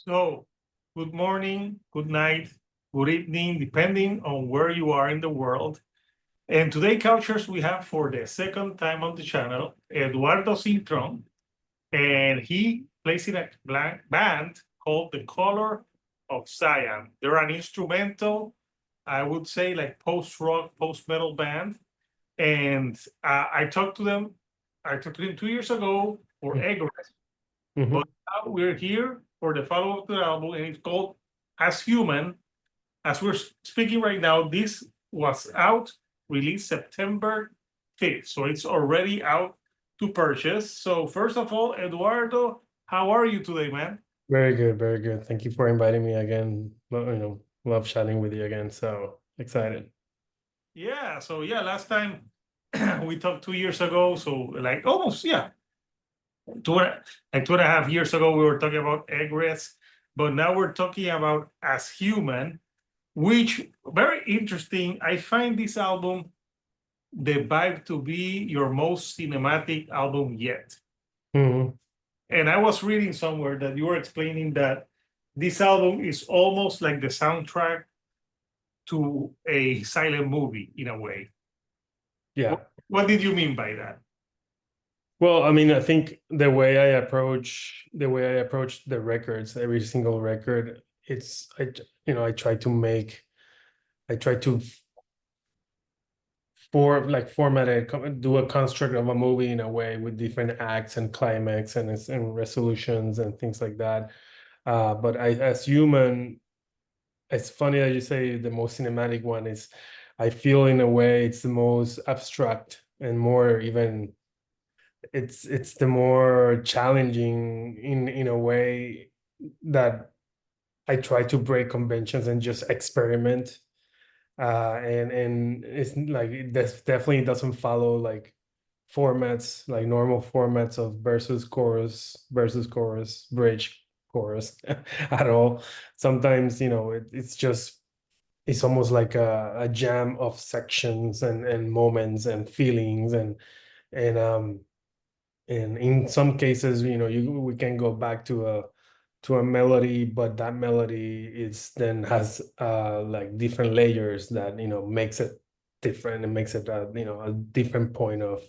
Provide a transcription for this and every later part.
So, good morning, good night, good evening, depending on where you are in the world. And today, cultures, we have for the second time on the channel, Eduardo Cintron, and he plays in a band called the Color of Cyan. They're an instrumental, I would say, like post-rock, post-metal band. And I talked to them 2 years ago for Egg. Mm-hmm. But now we're here for the follow-up to the album, and it's called As Human. As we're speaking right now, this was out, released September 5th. So it's already out to purchase. So first of all, Eduardo, how are you today, man? Very good, very good. Thank you for inviting me again. Love chatting with you again. So excited. Yeah, last time we talked 2 years ago. So like almost, yeah, two, like 2.5 years ago, we were talking about Egress, but now we're talking about As Human, which very interesting. I find this album the vibe to be your most cinematic album yet. Hmm. And I was reading somewhere that you were explaining that this album is almost like the soundtrack to a silent movie in a way. What, Yeah. what did you mean by that? Well, I mean, I think the way I approach the records, every single record, it's I try to format it, do a construct of a movie in a way with different acts and climax and resolutions and things like that. But as human, it's funny that you say the most cinematic one is, I feel in a way it's the most abstract and more even it's the more challenging in a way that I try to break conventions and just experiment. And it's like this definitely doesn't follow like formats, like normal formats of versus chorus, bridge, chorus at all. Sometimes, it's almost like a jam of sections and moments and feelings and um and in some cases, we can go back to a melody, but that melody is then has like different layers that makes it different and makes it a different point of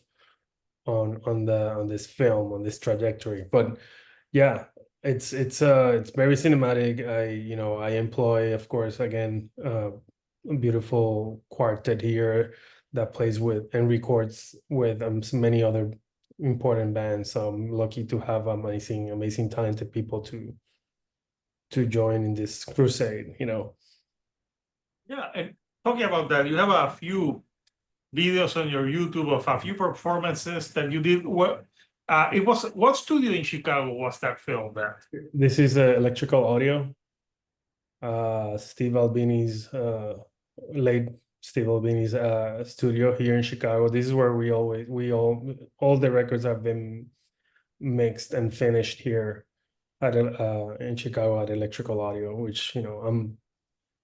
on this film, on this trajectory. But yeah, it's very cinematic. I employ, of course, again, a beautiful quartet here that plays with and records with so many other important bands. So I'm lucky to have amazing talented people to join in this crusade. Yeah, and talking about that, you have a few videos on your YouTube of a few performances that you did. What studio in Chicago was that filmed at? This is Electrical Audio, Steve Albini's late Steve Albini's studio here in Chicago. This is where all the records have been mixed and finished here in Chicago at Electrical Audio, which I'm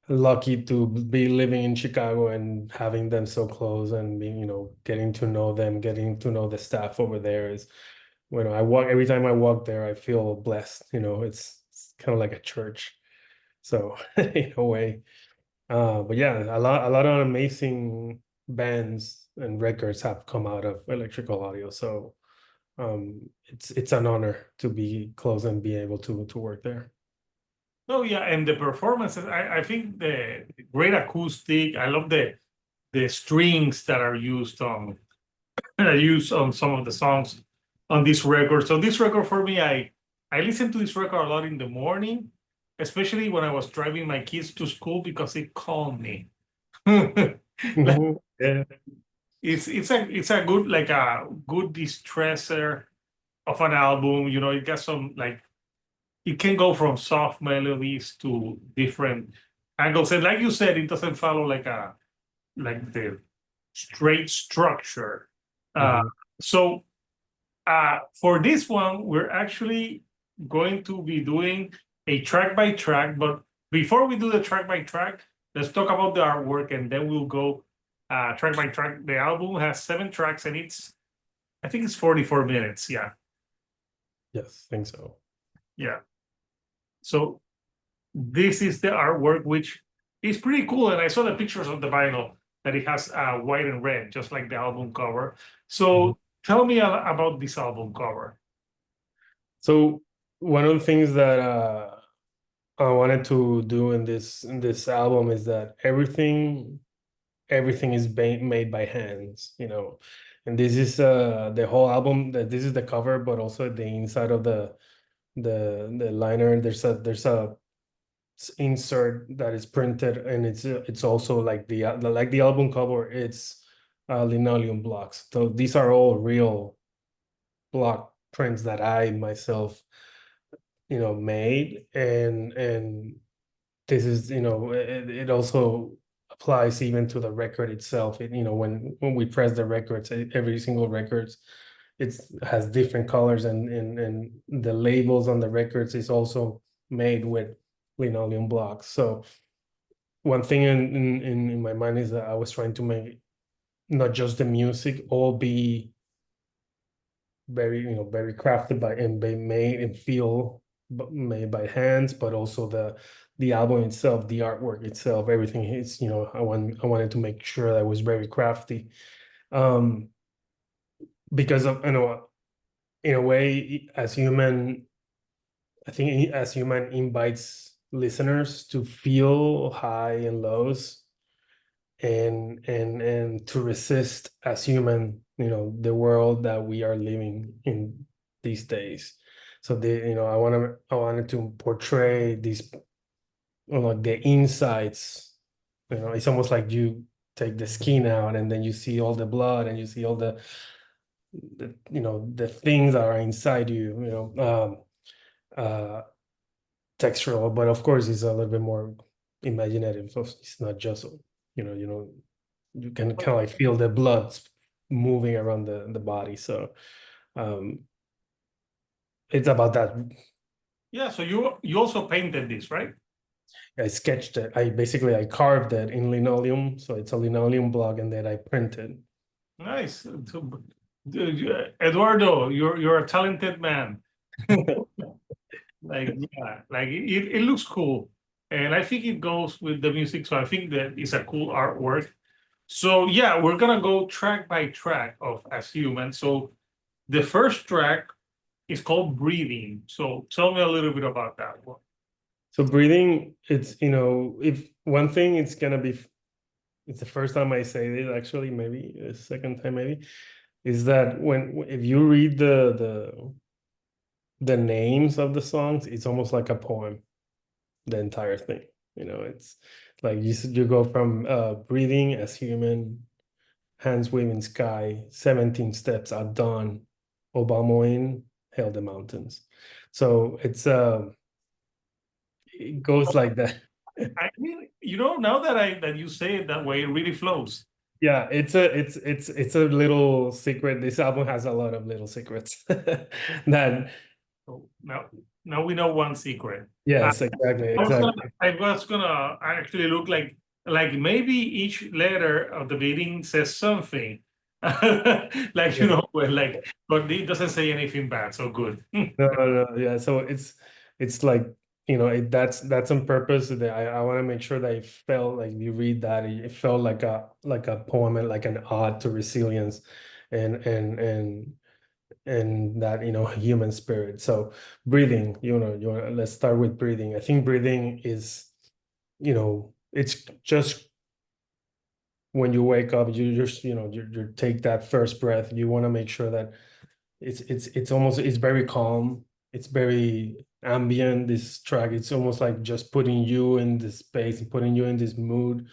lucky to be living in Chicago and having them so close and being getting to know them, getting to know the staff over there is when I walk every time I walk there, I feel blessed. It's kind of like a church. So in a way. But yeah, a lot of amazing bands and records have come out of Electrical Audio. So it's an honor to be close and be able to work there. Oh yeah, and the performances. I think the great acoustic. I love the strings that are used on some of the songs on this record. So this record for me, I listen to this record a lot in the morning, especially when I was driving my kids to school because it calmed me. Like, Mhm. Yeah. it's a good, like a good distressor of an album. It got some, like, it can go from soft melodies to different angles, and like you said, it doesn't follow like the straight structure. Uh, Mhm. so for this one, we're actually going to be doing a track by track. But before we do the track by track, let's talk about the artwork, and then we'll go track by track. The album has 7 tracks, and I think it's 44 minutes. Yeah, Yes, think so. yeah. So this is the artwork, which is pretty cool. And I saw the pictures of the vinyl that it has white and red, just like the album cover. Mhm. So tell me about this album cover. So one of the things that I wanted to do in this album is that everything is made by hands, you know. And this is the whole album, that this is the cover, but also the inside of the liner. There's a insert that is printed, and it's also like the album cover. It's linoleum blocks. So these are all real block prints that I myself, made, and this is, it also applies even to the record itself. When we press the records, every single records, it's has different colors, and the labels on the records is also made with linoleum blocks. So one thing in my mind is that I was trying to make not just the music all be very crafted by and by made and feel made by hands, but also the album itself, the artwork itself, everything is, I wanted to make sure that it was very crafty. um because of, in a way, as human, I think as human invites listeners to feel high and lows, and to resist as human, the world that we are living in these days. So I wanted to portray these, like the insides. It's almost like you take the skin out, and then you see all the blood, and you see all the things that are inside you, uh textural, but of course it's a little bit more imaginative. So it's not just, you can kind of like feel the blood moving around the body. So um it's about that. Yeah, so you also painted this, right? I sketched it. I carved it in linoleum. So it's a linoleum block, and then I printed. Nice. So, Eduardo, you're a talented man. Like, yeah, like it looks cool. And I think it goes with the music. So I think that it's a cool artwork. So yeah, we're gonna go track by track of As Human. So the first track is called Breathing. So tell me a little bit about that one. So breathing, it's, if one thing, it's the first time I say it, actually, maybe the second time, maybe, is that if you read the names of the songs, it's almost like a poem, the entire thing. It's like you go from breathing, As Human, hands waving sky, 17 steps at dawn, Obama in, hail the mountains. So it goes like that. I mean, now that you say it that way, it really flows. Yeah, it's a little secret. This album has a lot of little secrets that, So now we know one secret. Uh, yes, exactly, I was gonna exactly. I was gonna actually look like maybe each letter of the beginning says something. Like Yeah. well, like, but it doesn't say anything bad, so good. No, no, no, yeah. So it's like, that's on purpose. That I want to make sure that it felt like, you read that, it felt like a poem, and like an ode to resilience, and and and and that, human spirit. So breathing, let's start with breathing. I think breathing is, it's just when you wake up, you just, you take that first breath. You want to make sure that it's very calm. It's very ambient. This track, it's almost like just putting you in this space and putting you in this mood,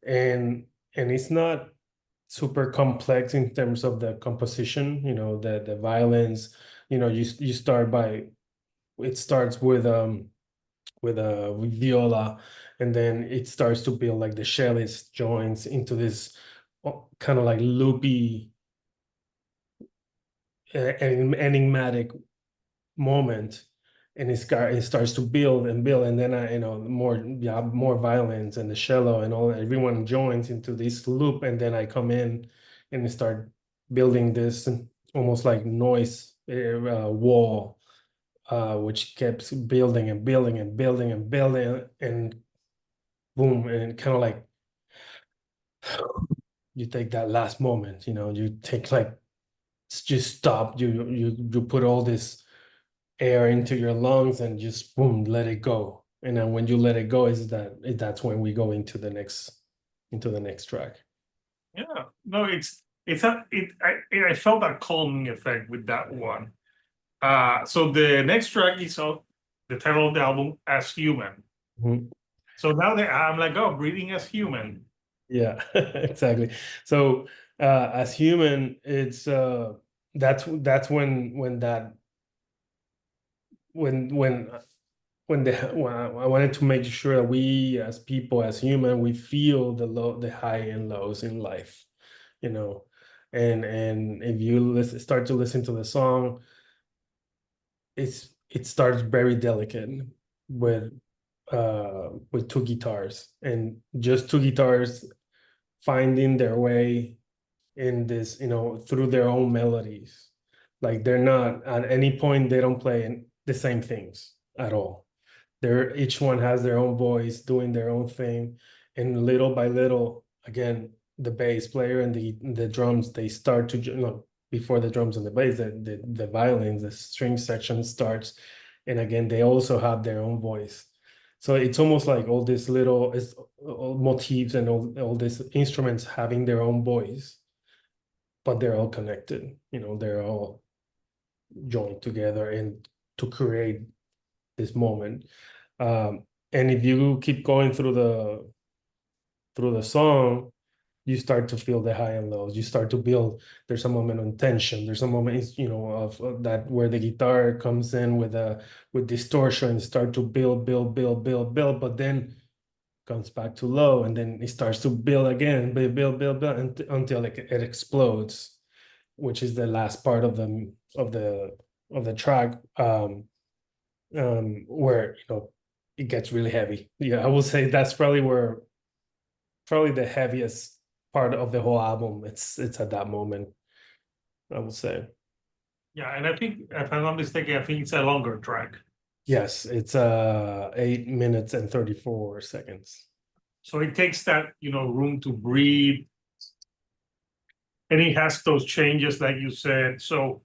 and it's not super complex in terms of the composition. The violence. You start by it starts with viola, and then it starts to build like the cellist joins into this kind of like loopy, enigmatic moment, and it starts to build and build, and then more violence, and the cello and all, everyone joins into this loop, and then I come in and start building this almost like noise wall which keeps building and building and building and building, and boom, and kind of like you take that last moment, you take like just stop, you put all this air into your lungs and just boom, let it go. And then when you let it go, that's when we go into the next track. Yeah, no, I felt that calming effect with that one. So the next track is of the title of the album, As Human. Mhm. So now that I'm like, oh, breathing as human. Yeah, exactly. So as human, it's that's when that when I wanted to make sure that we as people, as human, we feel the high and lows in life, you know. And if you start to listen to the song, it starts very delicate with two guitars, and just two guitars finding their way in this, through their own melodies. Like they're not at any point, they don't play the same things at all. They're each one has their own voice doing their own thing, and little by little, again, the bass player and the drums, they start to, before the drums and the bass, the violins, the string section starts, and again they also have their own voice. So it's almost like all these little all motifs and all these instruments having their own voice, but they're all connected, they're all joined together and to create this moment. And if you keep going through the song, you start to feel the high and lows. You start to build. There's a moment of tension. There's a moment, of that where the guitar comes in with distortion, start to build, build, build, build, build, but then comes back to low, and then it starts to build again, build, build, build, build until it explodes, which is the last part of the track. Where it gets really heavy. Yeah, I will say that's probably the heaviest part of the whole album. It's at that moment, I will say. Yeah, and I think, if I'm not mistaken, I think it's a longer track. Yes, it's 8 minutes and 34 seconds. So it takes that, room to breathe. And it has those changes, like you said. So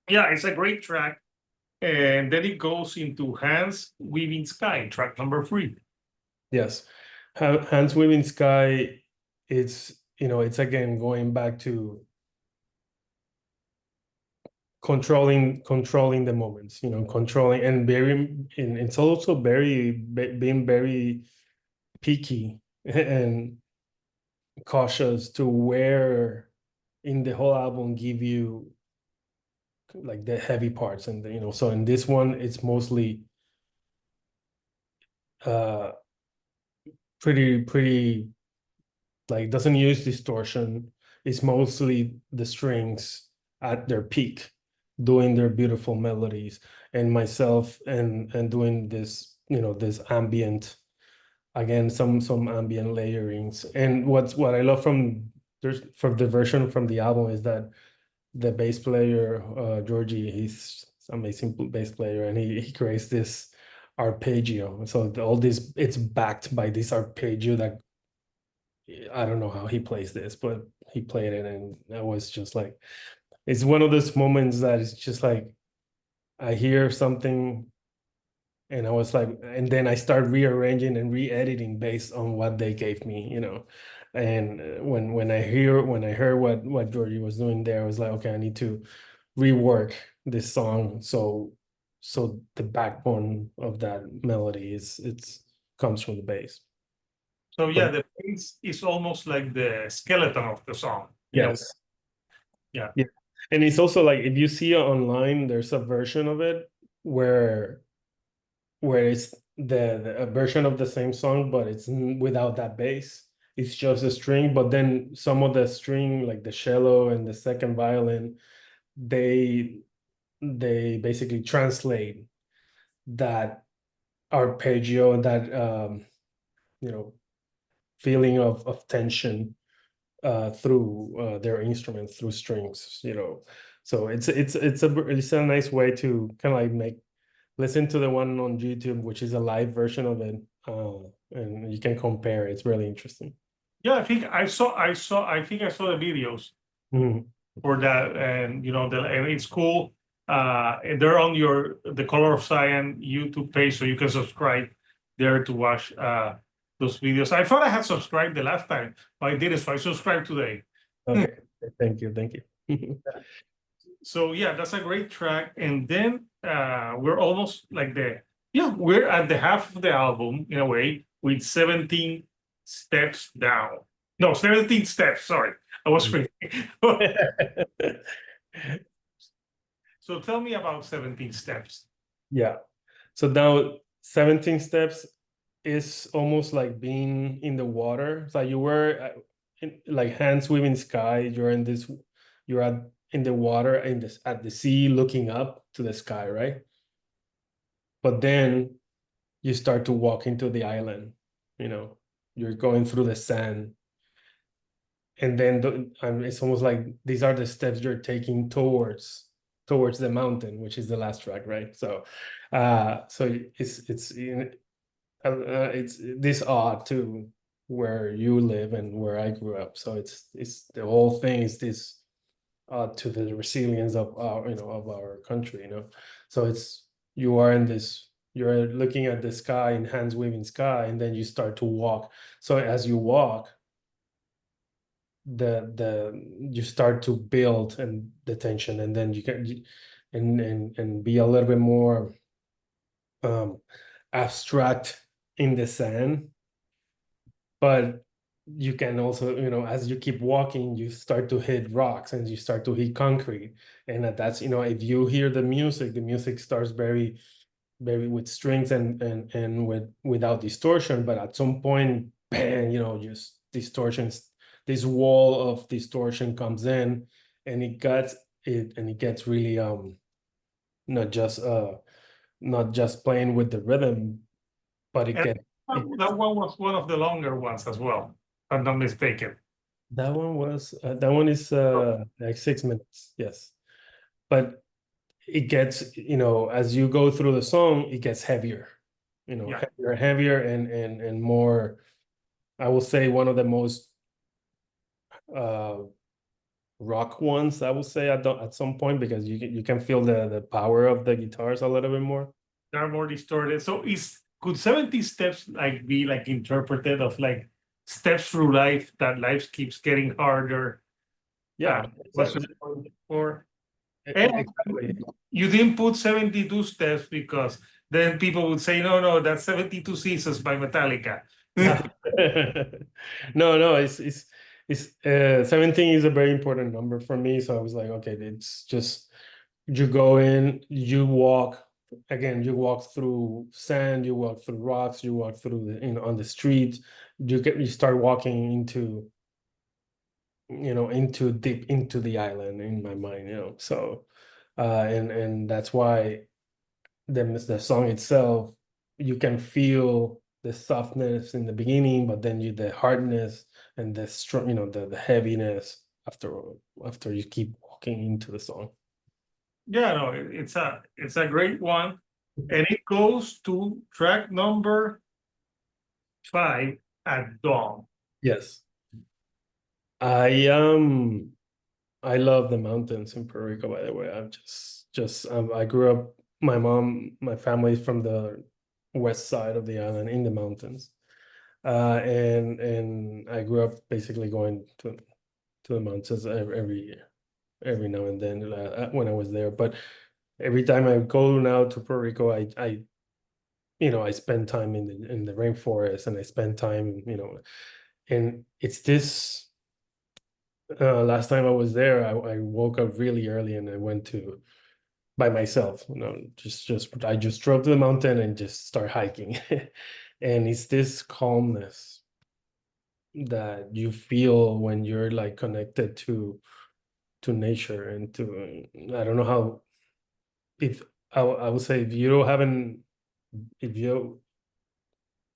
yeah, it's a great track. And then it goes into Hands Weaving Sky, track number 3. Yes. Hans Weaving Sky, it's again going back to controlling the moments, controlling and and it's also being very picky and cautious to where in the whole album give you like the heavy parts, and so in this one it's mostly uh pretty like doesn't use distortion. It's mostly the strings at their peak doing their beautiful melodies, and myself and doing this, this ambient, again, some ambient layerings. And what I love from the version from the album is that the bass player, Georgie, he's an amazing bass player, and he creates this arpeggio. So all this, it's backed by this arpeggio that I don't know how he plays this, but he played it, and I was just like, it's one of those moments that it's just like I hear something, and I was like, and then I start rearranging and re-editing based on what they gave me. And when I heard what Georgie was doing there, I was like, okay, I need to rework this song so the backbone of that melody it's comes from the bass. So yeah, But the bass is almost like the skeleton of the song. yes, Yeah. yeah, and it's also like if you see it online, there's a version of it where it's a version of the same song, but it's without that bass. It's just a string, but then some of the string, like the cello and the second violin, they basically translate that arpeggio and that you know feeling of tension through their instruments, through strings. So it's a nice way to kind of like listen to the one on YouTube, which is a live version of it, and you can compare. It's really interesting. Yeah, I think I saw the videos Mhm. for that, and and it's cool. And they're on the Color of Cyan YouTube page, so you can subscribe there to watch those videos. I thought I had subscribed the last time, but I didn't, so I subscribed today. Okay, thank you, thank you. So yeah, that's a great track. And then we're almost like we're at the half of the album in a way with 17 steps down. No, 17 steps, sorry. I was reading. So tell me about 17 steps. Yeah. So now 17 steps is almost like being in the water. So you were like hands swimming sky. You're in the water at the sea looking up to the sky, right? But then you start to walk into the island, you know, you're going through the sand. And then it's almost like these are the steps you're taking towards the mountain, which is the last track, right? So it's this odd to where you live and where I grew up. So it's the whole thing is this to the resilience of our country, you know. So you are in this, you're looking at the sky in hands waving sky, and then you start to walk. So as you walk, you start to build and the tension, and then and be a little bit more um abstract in the sand. But you can also, as you keep walking, you start to hit rocks and you start to hit concrete. And that's, if you hear the music starts very, very with strings and without distortion. But at some point, bang, just distortions, this wall of distortion comes in, and it gets really not just not just playing with the rhythm, but it And gets it that one was one of the longer ones as well, if I'm not mistaken. That one is like 6 minutes, yes. But it gets, as you go through the song, it gets heavier, Yeah. heavier and more. I will say one of the most uh rock ones, I will say at some point, because you can feel the power of the guitars a little bit more. They're more distorted. So could 70 steps like be like interpreted of like steps through life that life keeps getting harder? Yeah, What's the point for? And exactly. you didn't put 72 steps because then people would say, no, no, that's 72 Seasons by Metallica. No, it's 17 is a very important number for me. So I was like, okay, it's just you go in, you walk again, you walk through sand, you walk through rocks, you walk through on the street, you start walking into deep into the island in my mind, so and that's why the song itself, you can feel the softness in the beginning, but then the hardness and the strong, the heaviness after you keep walking into the song. Yeah, no, it's a great one. And it goes to track number 5, At Dawn. Yes. I I love the mountains in Puerto Rico, by the way. I'm just I grew up, my family is from the west side of the island in the mountains. And I grew up basically going to the mountains every year, every now and then, when I was there. But every time I go now to Puerto Rico, I spend time in the rainforest, and I spend time, and it's this. Last time I was there, I woke up really early and I went to by myself. I just drove to the mountain and just start hiking, and it's this calmness that you feel when you're like connected to nature and to, I don't know how, if I would say, if you haven't, if you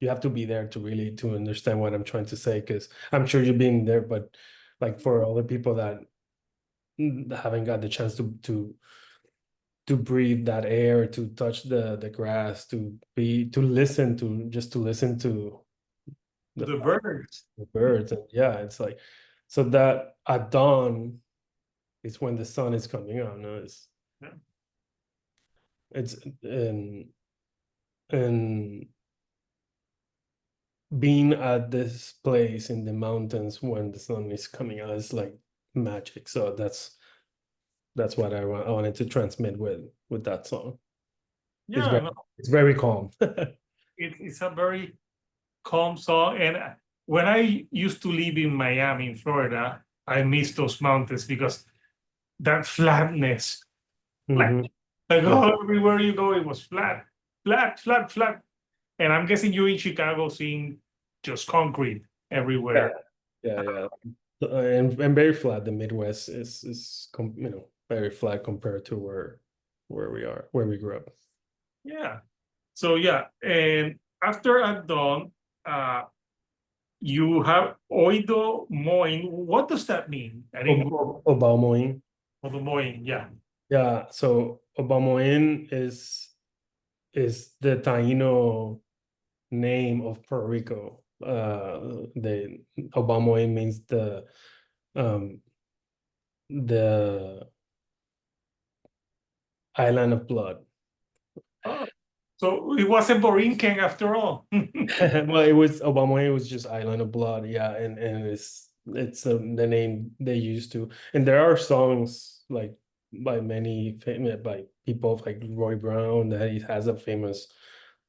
have to be there to really to understand what I'm trying to say, because I'm sure you've been there, but like for other people that haven't got the chance to breathe that air, to touch the grass, to listen to the The birds. the birds. And yeah, it's like, so that at dawn is when the sun is coming out. No, Yeah. it's and being at this place in the mountains when the sun is coming out is like magic. So that's what I wanted to transmit with that song. It's Yeah, very no, it's very calm. it's a very calm song. And when I used to live in Miami, in Florida, I miss those mountains because that flatness, like, Mhm. like Yeah, oh, everywhere you go, it was flat, flat, flat, flat. And I'm guessing you in Chicago seeing just concrete yeah, everywhere. yeah. And very flat. The Midwest is very flat compared to where we grew up. Yeah. So yeah, and after I'm done, uh, you have oído mowing. What does that mean? I didn't Obamoin. oído mowing. Yeah. Yeah, so Obamoin is the Taino name of Puerto Rico. The Obamoin means um the island of blood. Oh, so it wasn't Borinquen after all. Well, it was Obama. It was just Island of Blood, yeah, and it's the name they used to. And there are songs like by many famous by people like Roy Brown that he has a famous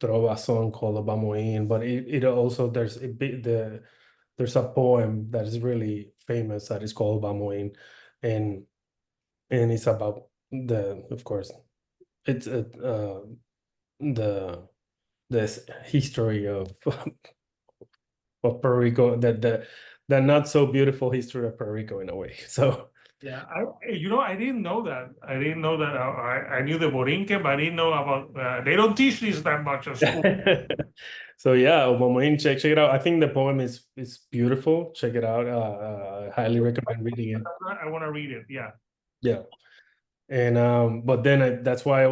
trova song called Obamoin. But it also there's a bit there's a poem that is really famous that is called Obamoin, and and it's about the of course it's the this history of Puerto Rico, that not so beautiful history of Puerto Rico in a way. So Yeah, I didn't know that. I didn't know that. I knew the Borinquen, but I didn't know about. They don't teach this that much at school. so yeah, Omomoin, check it out. I think the poem is beautiful. Check it out. I highly recommend reading it. I want to read it. Yeah. Yeah. And but then that's why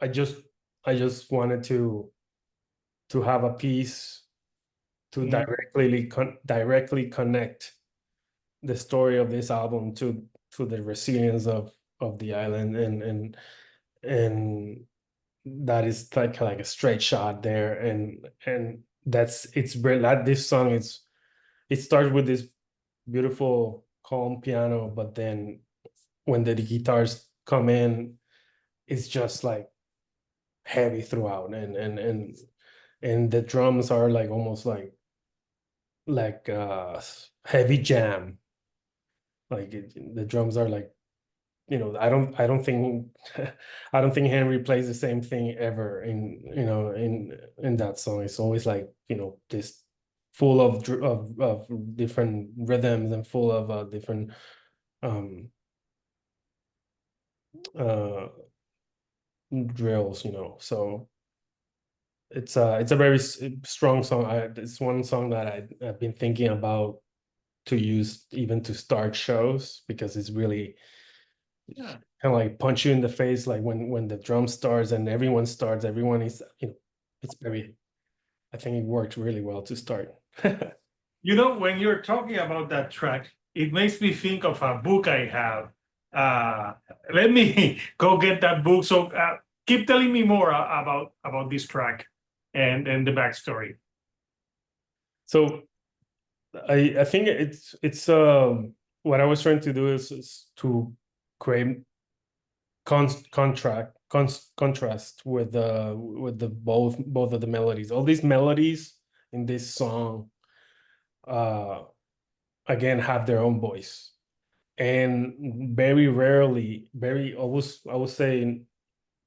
I just I just wanted to have a piece to Mhm. directly connect the story of this album to the resilience of the island, and that is like a straight shot there, and that's it's very that this song is it starts with this beautiful calm piano, but then when the guitars come in, it's just like heavy throughout, and the drums are like almost like heavy jam, like the drums are like I don't think I don't think Henry plays the same thing ever in that song. It's always like this full of different rhythms and full of different um uh drills. So it's a very strong song. It's one song that I've been thinking about to use even to start shows because it's really Yeah. kind of like punch you in the face, like when the drum starts and everyone starts, everyone is it's very, I think it worked really well to start. When you're talking about that track, it makes me think of a book I have. Uh, Let me go get that book. So keep telling me more about this track and the backstory. So I think it's what I was trying to do is to create contrast with the both of the melodies. All these melodies in this song uh again have their own voice, and very rarely, very always, I would say,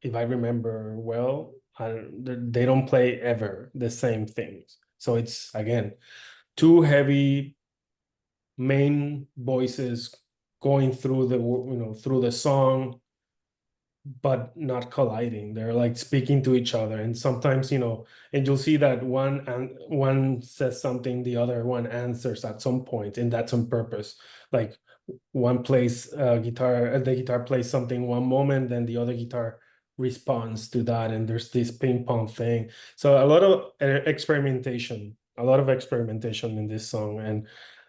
if I remember well, they don't play ever the same things. So it's again two heavy main voices going through through the song, but not colliding. They're like speaking to each other, and sometimes and you'll see that one says something, the other one answers at some point, and that's on purpose. Like one plays guitar, the guitar plays something one moment, then the other guitar responds to that, and there's this ping pong thing. So a lot of experimentation, in this song,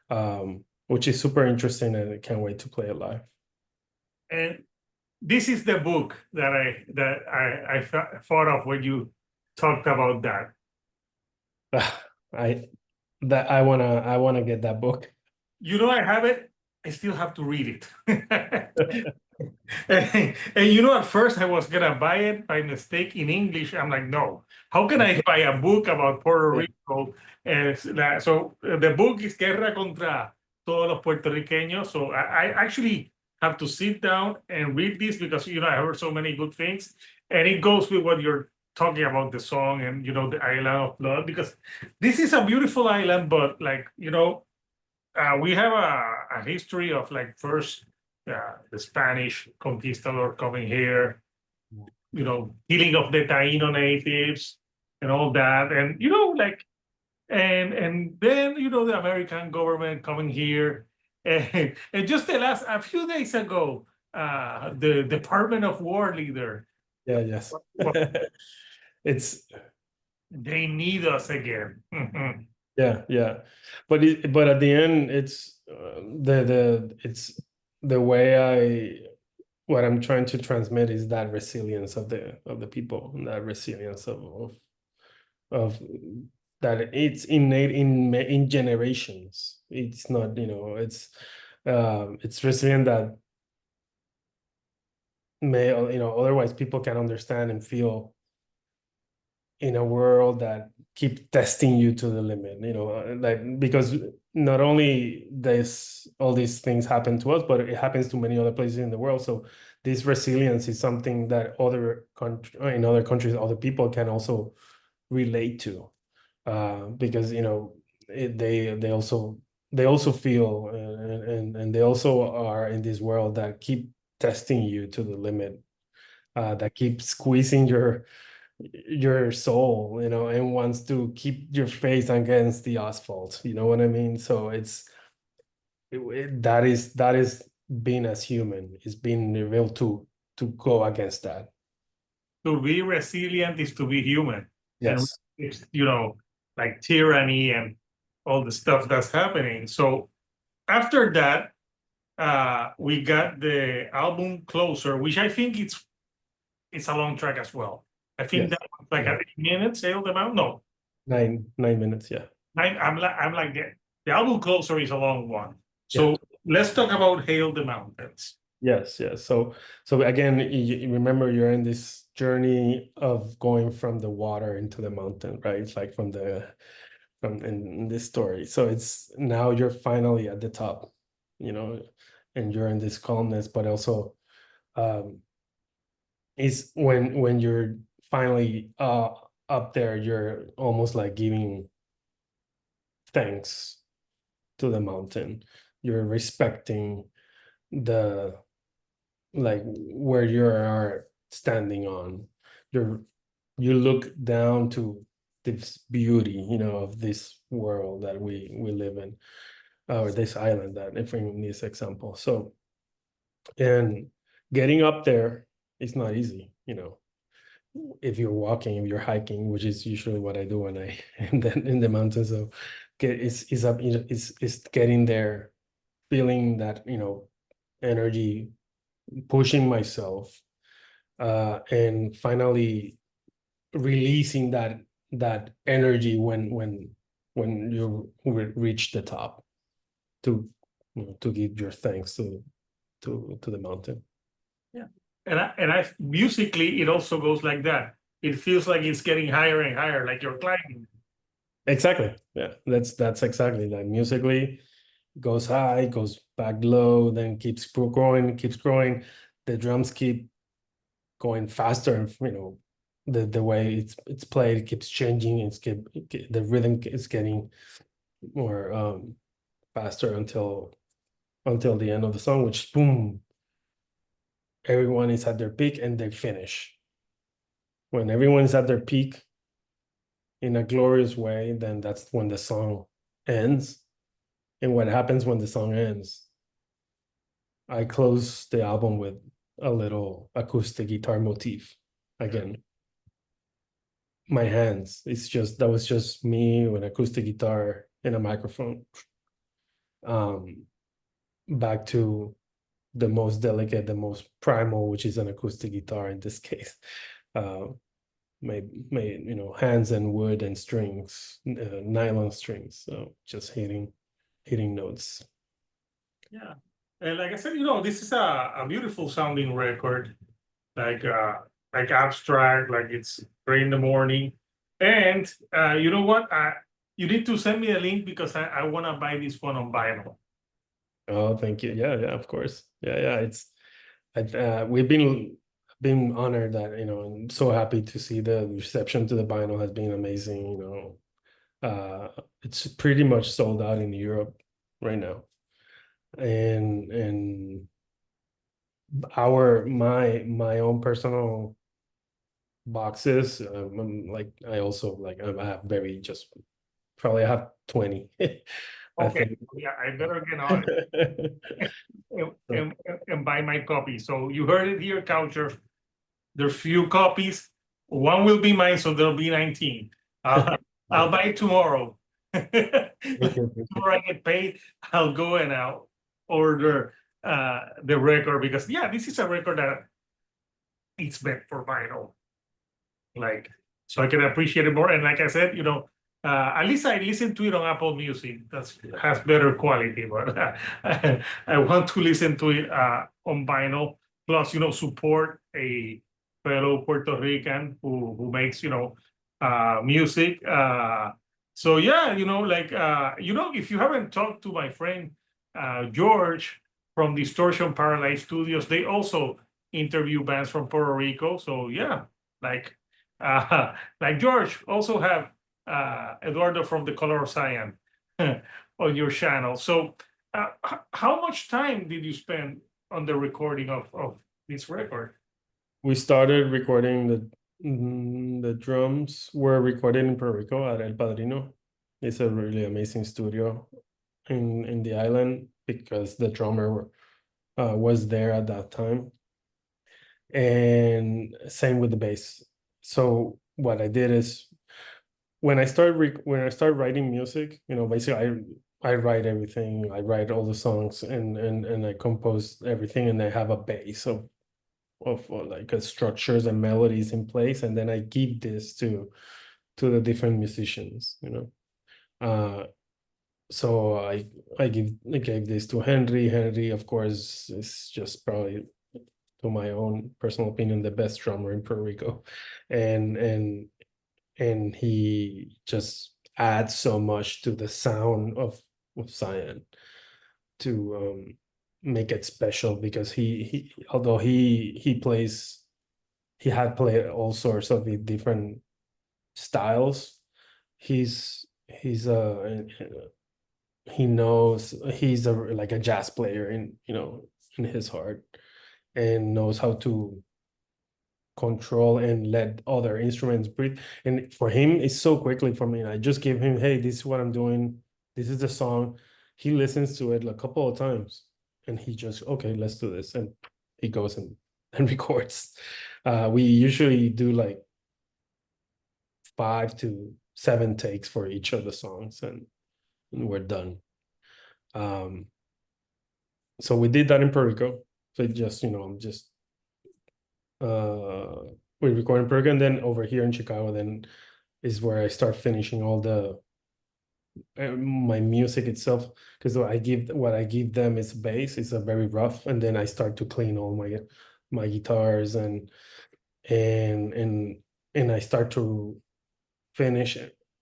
and which is super interesting, and I can't wait to play it live. And this is the book that I thought of when you talked about that. I I wanna get that book. You know, I have it. I still have to read it. And you know, at first I was gonna buy it by mistake in English. I'm like, no, how can I buy a book about Puerto Yeah. Rico? So the book is Guerra contra todos los puertorriqueños. So I actually have to sit down and read this because you know I heard so many good things, and it goes with what you're talking about the song and you know the island of blood because this is a beautiful island, but like you know we have a history of like first the Spanish conquistador coming here, you know, killing of the Taino natives and all that, and you know, like, and then you know the American government coming here, and just the last a few days ago, the Department of War leader, Yeah, yes. well, It's they need us again. Mhm. yeah. But at the end, it's it's the way what I'm trying to transmit is that resilience of the people, and that resilience of that it's innate in generations. It's not, it's resilient that may, otherwise people can understand and feel in a world that keep testing you to the limit, like, because not only this all these things happen to us, but it happens to many other places in the world. So this resilience is something that in other countries, other people can also relate to, because they also feel, and they also are in this world that keep testing you to the limit, that keep squeezing your soul, and wants to keep your face against the asphalt. You know what I mean? So that is being as human, is being able to go against that. To be resilient is to be human, and Yes. it's you know like tyranny and all the stuff that's happening. So after that, we got the album Closer, which I think it's a long track as well. I think Yes. that was like Yeah. a 8 minutes, Hail them out. No, 9 minutes. Yeah. nine. I'm like the album Closer is a long one. Yeah. So let's talk about Hail the Mountains. Yes. Yes. So again, you remember, you're in this journey of going from the water into the mountain, right? It's like from in this story. So it's now you're finally at the top, you know, and you're in this calmness, but also, um is when you're finally up there, you're almost like giving thanks to the mountain. You're respecting the, like, where you are standing on. You're you look down to this beauty, of this world that we live in, or this island, that if in this example. So, and getting up there is not easy, if you're walking, if you're hiking, which is usually what I do when I in the mountains. So it's up, it's getting there, feeling that, energy, pushing myself, and finally releasing that energy when you reach the top, to to give your thanks to the mountain. Yeah. And I musically it also goes like that. It feels like it's getting higher and higher, like you're climbing. Exactly. Yeah, that's exactly, like, musically goes high, goes back low, then keeps growing. The drums keep going faster, and the way it's played keeps changing. The rhythm is getting more faster until the end of the song, which, boom, everyone is at their peak and they finish. When everyone is at their peak in a glorious way, then that's when the song ends. And what happens when the song ends? I close the album with a little acoustic guitar motif again. My hands. It's just that was just me with acoustic guitar and a microphone. Um, Back to the most delicate, the most primal, which is an acoustic guitar in this case. Uh, made hands and wood and strings, nylon strings. So just hitting notes. Yeah. And like I said, this is a beautiful sounding record, like abstract, like it's 3 in the morning. And you know what? You need to send me a link because I want to buy this one on vinyl. Oh, thank you. Yeah, yeah, of course. Yeah. We've been honored that, and so happy to see the reception to the vinyl has been amazing. It's pretty much sold out in Europe right now. And my own personal boxes, like I also like I have very just probably I have 20. I Okay. think. Yeah, I better get on it and buy my copy. So you heard it here, Coucher. There's few copies. One will be mine, so there'll be 19. I'll buy it tomorrow. Before I get paid, I'll go and I'll order the record because yeah, this is a record that it's meant for vinyl. Like, so I can appreciate it more. And like I said, at least I listen to it on Apple Music. That has better quality, but I want to listen to it on vinyl. Plus, support a fellow Puerto Rican who makes music. So yeah, if you haven't talked to my friend George from Distortion Paralyzed Studios, they also interview bands from Puerto Rico. So yeah, like like George, also have Eduardo from the Color of Cyan on your channel. So, how much time did you spend on the recording of this record? We started recording the drums were recorded in Puerto Rico at El Padrino. It's a really amazing studio in the island because the drummer was there at that time. And same with the bass. So what I did is when I start writing music, basically I write everything. I write all the songs and I compose everything, and I have a base of like structures and melodies in place, and then I give this to the different musicians. Uh, so I gave this to Henry. Henry, of course, is just probably, to my own personal opinion, the best drummer in Puerto Rico, and he just adds so much to the sound of Cyan to make it special because he although he had played all sorts of different styles. He's he knows he's like a jazz player in his heart, and knows how to control and let other instruments breathe. And for him, it's so quickly for me. I just give him, hey, this is what I'm doing. This is the song. He listens to it a couple of times, and he just, okay, let's do this. And he goes and records. We usually do like 5 to 7 takes for each of the songs, and we're done. So we did that in Puerto Rico. So it just, just we record in Puerto Rico, and then over here in Chicago, then is where I start finishing all the my music itself, because what I give them is bass. It's a very rough, and then I start to clean all my guitars and and and I start to finish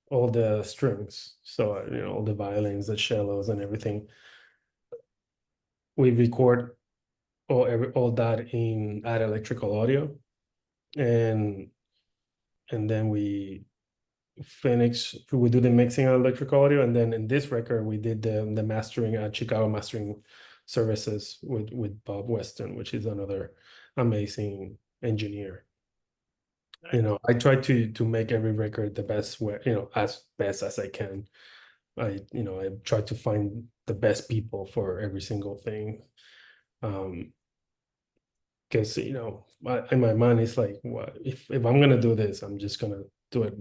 all the strings. So all the violins, the cellos, and everything. We record all that in at Electrical Audio, and then we do the mixing on Electrical Audio, and then in this record we did the mastering at Chicago Mastering Services with Bob Weston, which is another amazing engineer. I try to make every record the best way, as best as I can. I try to find the best people for every single thing. Because in my mind it's like, what if I'm gonna do this, I'm just gonna do it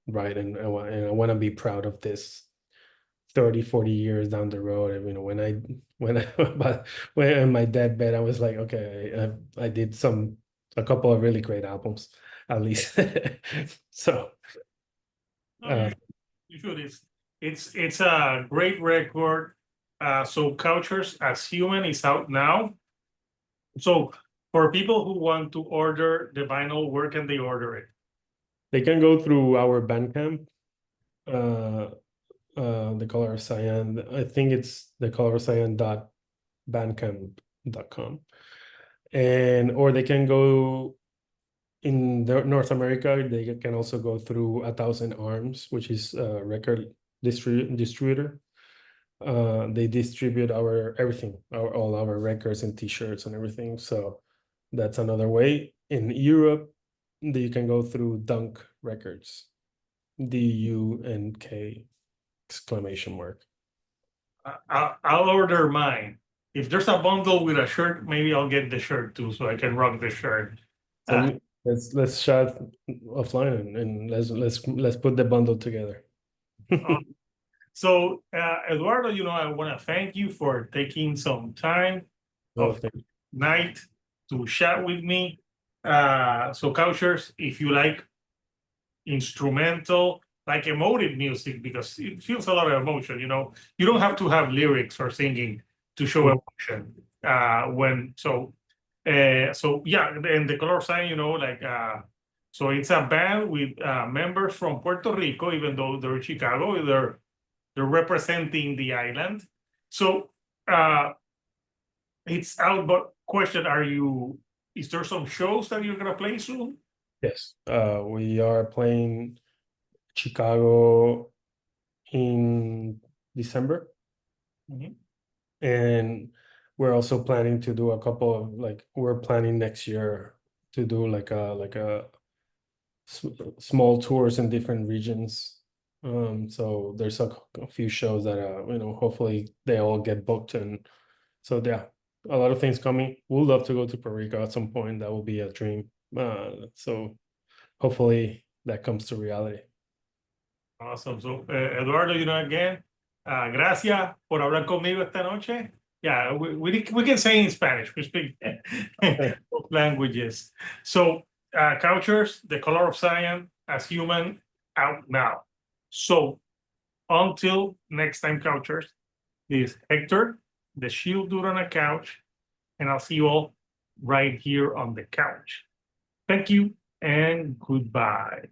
right, and I want to be proud of this 30-40 years down the road. And, but when on my deathbed I was like, okay, I did a couple of really great albums at least. So No, uh you should. It's a great record. So Cultures as Human is out now. So for people who want to order the vinyl, where can they order it? they can go through our Bandcamp, uh the Color of Cyan. I think it's the Color of Cyan .bandcamp.com, and or they can go in North America. They can also go through A Thousand Arms, which is a record distributor. They distribute our everything, all our records and T-shirts and everything. So that's another way. In Europe, you can go through Dunk Records, DUNK exclamation mark. I'll order mine. If there's a bundle with a shirt, maybe I'll get the shirt too, so I can rock the shirt. Uh, Let's chat offline, and let's put the bundle together. so Eduardo, I want to thank you for taking some time Oh, of night to chat with me. So Couchers, if you like instrumental, like emotive music, because it feels a lot of emotion, you don't have to have lyrics or singing to show emotion. So yeah, and the Color Sign, so it's a band with members from Puerto Rico, even though they're Chicago, they're representing the island. So it's out, but question, is there some shows that you're gonna play soon? Yes, we are playing Chicago in December. Mhm. And we're also planning to do a couple of, we're planning next year to do like a small tours in different regions. So there's a few shows that hopefully they all get booked, and so yeah, a lot of things coming. We'd love to go to Puerto Rico at some point. That will be a dream. So hopefully that comes to reality. Awesome. So, Eduardo, again, gracias por hablar conmigo esta noche. Yeah, we can say in Spanish. We speak both languages. So, Couchers, The Color of Cyan as Human, out now. So, until next time, Couchers, this is Hector, the Shield Dude on a couch, and I'll see you all right here on the couch. Thank you and goodbye.